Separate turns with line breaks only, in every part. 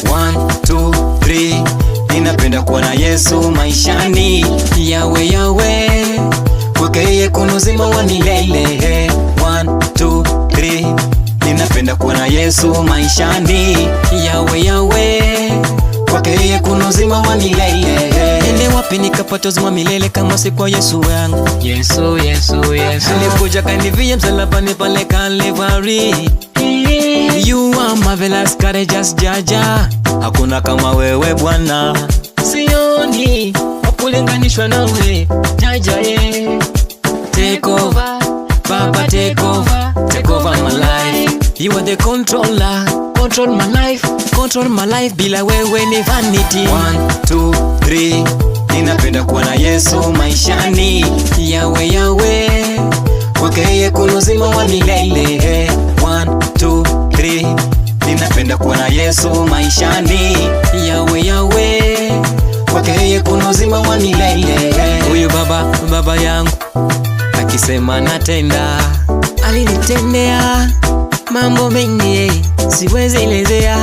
One, two, three. Ninapenda kuwa na Yesu maishani. Yawe yawe kwake yeye kuna uzima wa milele. One, two, three. Ninapenda kuwa na Yesu maishani. Yawe yawe kwake yeye kuna uzima wa milele. Nende wapi nikapata uzima wa milele kama si kwa Yesu wangu? Yesu, Yesu, Yesu alikuja kanivia msalabani pale Calvary. You are marvelous, courageous Jaja. Hakuna kama wewe Bwana, sioni wakulinganishwa nawe Jaja. Take over, Baba, take over, take over my life. You are the controller, control my life, control my life. Bila wewe ni vanity. One, two, three. Ninapenda kuwa na Yesu maishani. Yawe yawe kwake yeye kuna uzima wa milele. One, two, three. Ninapenda kuwa na Yesu maishani. Yawe yawe kwake yeye kuna uzima wa milele. Huyu baba yangu akisema natenda, alinitendea mambo mengi siwezi elezea.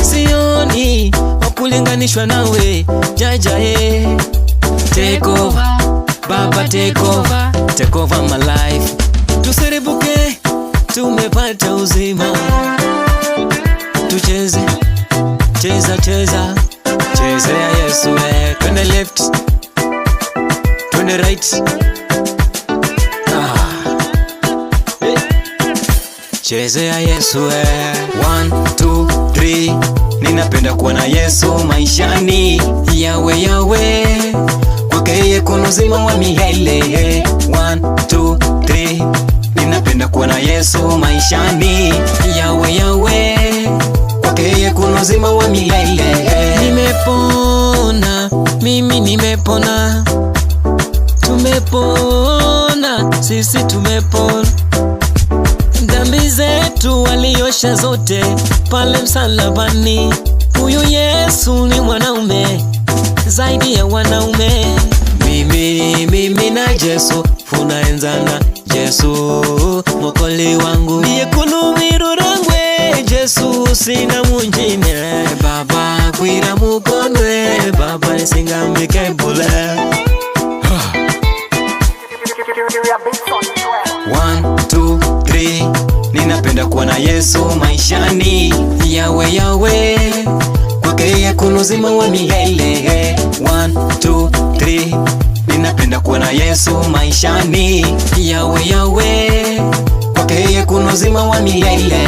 Sioni wakulinganishwa nawe Jaja. Take over, Baba, take over, take over my life. Tuserebuke, tumepata uzima. Tucheze, cheza, cheza, chezea Yesu. Twende left, twende right. Chezea Yesu. One, two, three. Ninapenda kuwa na Yesu maishani. Yawe yawe kwake yeye kuna uzima wa milele. One, two, three. Ninapenda kuwa na Yesu maishani. Yawe yawe kwake yeye kuna uzima wa milele. Nimepona, mimi nimepona. Tumepona, sisi tumepona. Dhambi zetu waliosha zote pale msalabani. Huyu Yesu ni mwanaume zaidi ya wanaume. Mimi na Yesu funaenzana. Yesu mokoli wangu ndiye kulumiro rangwe. Yesu sina mwingine. Baba kwira mukondwe, Baba nisingambike bule. One, two, three. Ninapenda kuwa na Yesu maishani. Yawe yawe kwake yeye kuna uzima wa milele. One, two, three. Ninapenda kuwa na Yesu maishani. Yawe yawe kwake yeye kuna uzima wa milele.